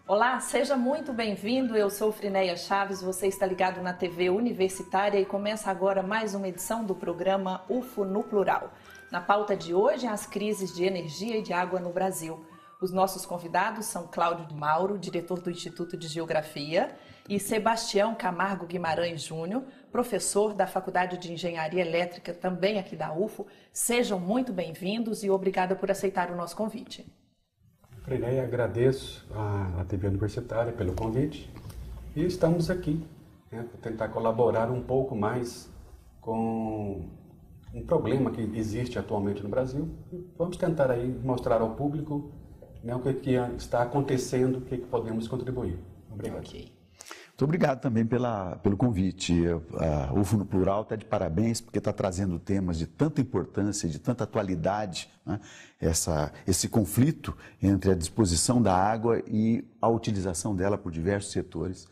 Olá, seja muito bem-vindo. Eu sou Frinéia Chaves, você está ligado na TV Universitária e começa agora mais uma edição do programa UFO no Plural. Na pauta de hoje, as crises de energia e de água no Brasil. Os nossos convidados são Cláudio Mauro, diretor do Instituto de Geografia, e Sebastião Camargo Guimarães Júnior, professor da Faculdade de Engenharia Elétrica, também aqui da UFO. Sejam muito bem-vindos e obrigada por aceitar o nosso convite. Frinéia, agradeço à TV Universitária pelo convite e estamos aqui para tentar colaborar um pouco mais com um problema que existe atualmente no Brasil. Vamos tentar aí mostrar ao público o que está acontecendo, o que podemos contribuir. Obrigado. Okay. Muito obrigado também pelo convite. A UFO no Plural está de parabéns, porque está trazendo temas de tanta importância, de tanta atualidade, né? Esse conflito entre a disposição da água e a utilização dela por diversos setores.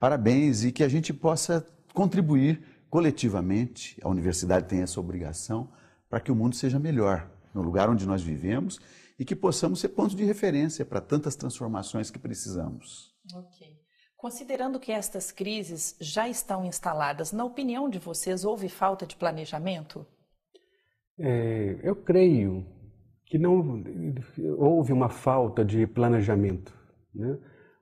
Parabéns e que a gente possa contribuir coletivamente, a universidade tem essa obrigação, para que o mundo seja melhor no lugar onde nós vivemos e que possamos ser pontos de referência para tantas transformações que precisamos. Ok. Considerando que estas crises já estão instaladas, na opinião de vocês, houve falta de planejamento? Eu creio que não houve uma falta de planejamento, né?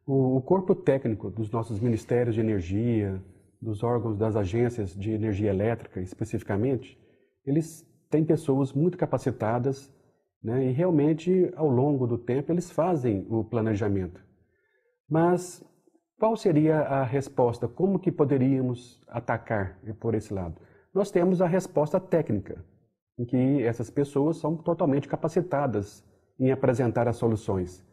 O corpo técnico dos nossos ministérios de energia, dos órgãos das agências de energia elétrica especificamente, eles têm pessoas muito capacitadas, né? E realmente, ao longo do tempo, eles fazem o planejamento. Mas qual seria a resposta? Como que poderíamos atacar por esse lado? Nós temos a resposta técnica, em que essas pessoas são totalmente capacitadas em apresentar as soluções.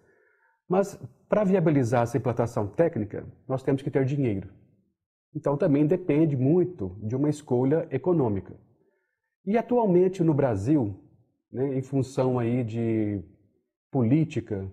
Mas para viabilizar essa implantação técnica, nós temos que ter dinheiro. Então também depende muito de uma escolha econômica. E atualmente no Brasil, né, em função aí de política,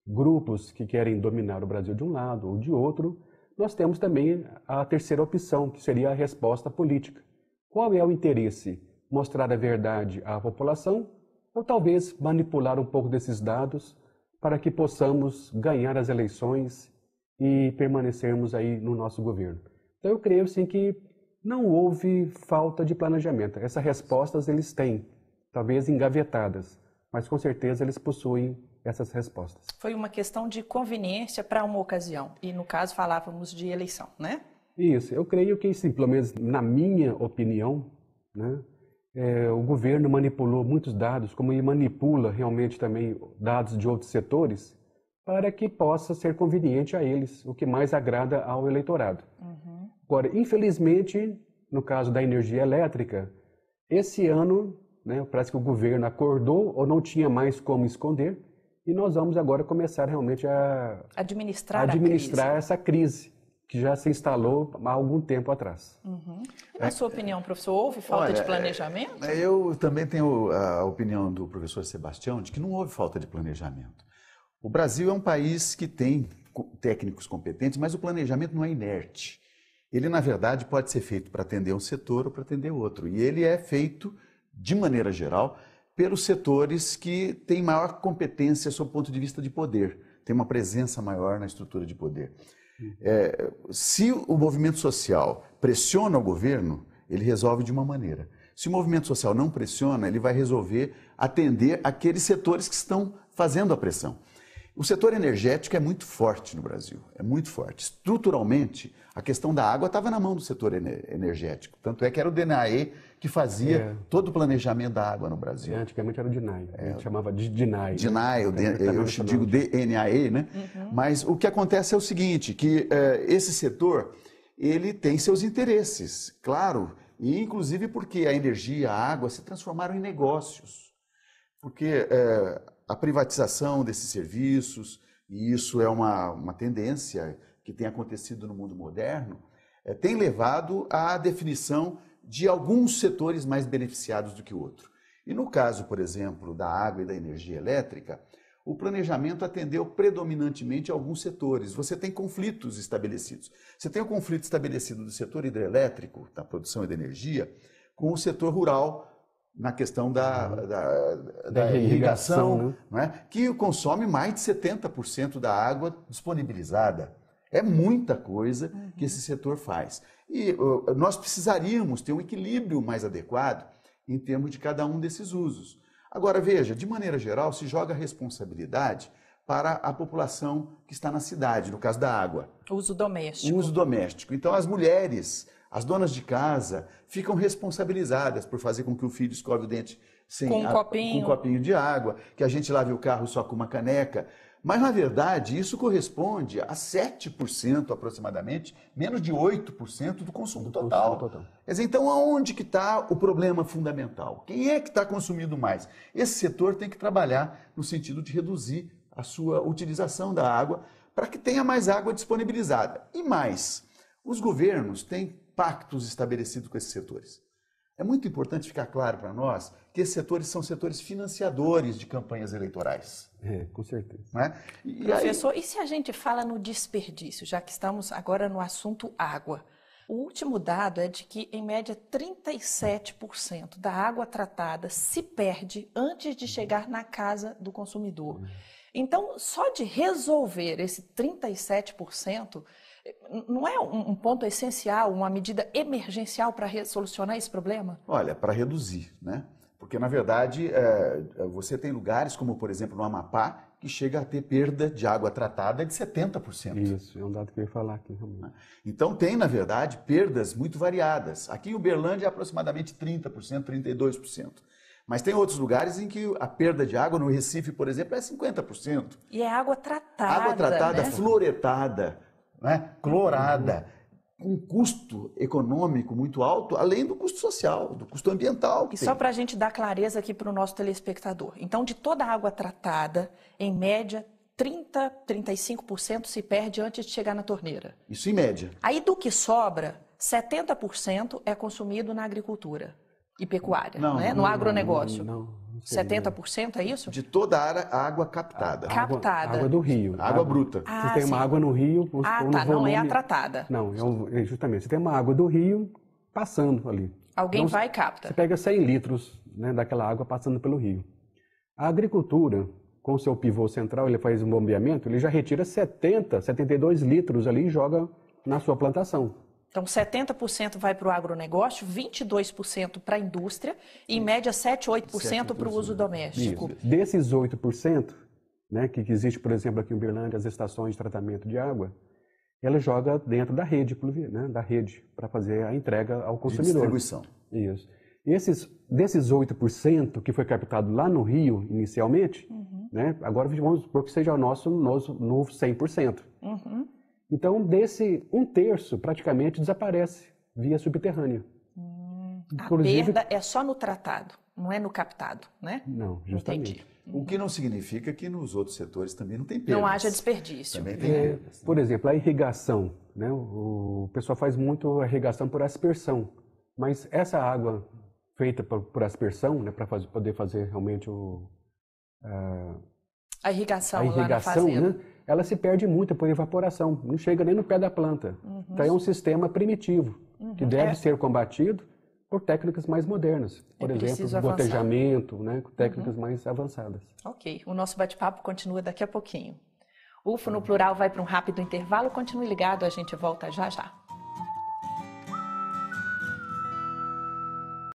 grupos que querem dominar o Brasil de um lado ou de outro, nós temos também a terceira opção, que seria a resposta política. Qual é o interesse? Mostrar a verdade à população ou talvez manipular um pouco desses dados para que possamos ganhar as eleições e permanecermos aí no nosso governo? Então eu creio sim que não houve falta de planejamento. Essas respostas eles têm, talvez engavetadas, mas com certeza eles possuem essas respostas. Foi uma questão de conveniência para uma ocasião, e no caso falávamos de eleição, né? Isso, eu creio que, sim, pelo menos na minha opinião, né, o governo manipulou muitos dados, como ele manipula realmente também dados de outros setores, para que possa ser conveniente a eles, o que mais agrada ao eleitorado. Uhum. Agora, infelizmente, no caso da energia elétrica, esse ano, né, parece que o governo acordou ou não tinha mais como esconder, e nós vamos agora começar realmente a administrar essa crise que já se instalou há algum tempo atrás. Uhum. Na sua opinião, professor, houve falta de planejamento? Eu também tenho a opinião do professor Sebastião de que não houve falta de planejamento. O Brasil é um país que tem técnicos competentes, mas o planejamento não é inerte. Ele, na verdade, pode ser feito para atender um setor ou para atender outro. E ele é feito, de maneira geral, pelos setores que têm maior competência sob o ponto de vista de poder, tem uma presença maior na estrutura de poder. Se o movimento social pressiona o governo, ele resolve de uma maneira. Se o movimento social não pressiona, ele vai resolver atender aqueles setores que estão fazendo a pressão. O setor energético é muito forte no Brasil, é muito forte. Estruturalmente, a questão da água estava na mão do setor energético. Tanto é que era o DNAE que fazia todo o planejamento da água no Brasil. Antigamente era o DNAE, a gente chamava de DNAE. DNAE, eu digo DNAE, né? Uhum. Mas o que acontece é o seguinte, que esse setor, ele tem seus interesses, claro, e inclusive porque a energia e a água se transformaram em negócios. Porque a privatização desses serviços, e isso é uma tendência que tem acontecido no mundo moderno, tem levado à definição de alguns setores mais beneficiados do que o outro. E no caso, por exemplo, da água e da energia elétrica, o planejamento atendeu predominantemente a alguns setores. Você tem conflitos estabelecidos. Você tem o conflito estabelecido do setor hidrelétrico, da produção e da energia, com o setor rural, na questão da irrigação, né? não é? Que consome mais de 70% da água disponibilizada. É muita coisa que esse setor faz. E nós precisaríamos ter um equilíbrio mais adequado em termos de cada um desses usos. Agora, veja, de maneira geral, se joga a responsabilidade para a população que está na cidade, no caso da água. Uso doméstico. Uso doméstico. Então, as mulheres, as donas de casa, ficam responsabilizadas por fazer com que o filho escove o dente com um copinho de água, que a gente lave o carro só com uma caneca. Mas, na verdade, isso corresponde a 7% aproximadamente, menos de 8% do consumo total. Quer dizer, então, aonde que está o problema fundamental? Quem é que está consumindo mais? Esse setor tem que trabalhar no sentido de reduzir a sua utilização da água para que tenha mais água disponibilizada. E mais, os governos têm pactos estabelecidos com esses setores. É muito importante ficar claro para nós que esses setores são setores financiadores de campanhas eleitorais. Com certeza. Não é? Professor, e se a gente fala no desperdício, já que estamos agora no assunto água? O último dado é de que, em média, 37% da água tratada se perde antes de chegar na casa do consumidor. Então, só de resolver esse 37%, não é um ponto essencial, uma medida emergencial para solucionar esse problema? Olha, para reduzir, né? Porque, na verdade, você tem lugares como, por exemplo, no Amapá, que chega a ter perda de água tratada de 70%. Isso, é um dado que eu ia falar aqui. Realmente. Então, tem, na verdade, perdas muito variadas. Aqui em Uberlândia é aproximadamente 30%, 32%. Mas tem outros lugares em que a perda de água, no Recife, por exemplo, é 50%. E é água tratada. Água tratada, né? Fluoretada, né? Clorada, com um custo econômico muito alto, além do custo social, do custo ambiental. E só para a gente dar clareza aqui para o nosso telespectador. Então, de toda a água tratada, em média, 35% se perde antes de chegar na torneira. Isso em média. Aí do que sobra, 70% é consumido na agricultura e pecuária, no agronegócio. Não. 70% é isso? De toda a água captada. Captada. Água do rio. Água bruta. Você tem uma água no rio... Não é a tratada. Não, justamente. Você tem uma água do rio passando ali. Alguém vai e capta. Você pega 100 litros, né, daquela água passando pelo rio. A agricultura, com o seu pivô central, ele faz um bombeamento, ele já retira 72 litros ali e joga na sua plantação. Então, 70% vai para o agronegócio, 22% para a indústria e, em média, 8% para o uso doméstico. Isso. Desses 8%, né, que existe, por exemplo, aqui em Uberlândia, as estações de tratamento de água, ela joga dentro da rede, né, para fazer a entrega ao consumidor. De distribuição. Isso. Desses 8% que foi captado lá no Rio, inicialmente, né, agora vamos supor que seja o nosso novo 100%. Então, desse 1/3 praticamente desaparece via subterrânea. Inclusive, a perda é só no tratado, não é no captado, né? Não, justamente. Entendi. O que não significa que nos outros setores também não tem perdas. Não haja desperdício. Também tem perdas. Por exemplo, a irrigação, né? O pessoal faz muito a irrigação por aspersão, mas essa água feita por aspersão, né, para poder fazer realmente a irrigação lá na fazenda, né, ela se perde muito por evaporação, não chega nem no pé da planta. Então é um sistema primitivo, que deve ser combatido por técnicas mais modernas. Por exemplo, gotejamento, né, com técnicas mais avançadas. Ok, o nosso bate-papo continua daqui a pouquinho. UFO no Plural vai para um rápido intervalo, continue ligado, a gente volta já já.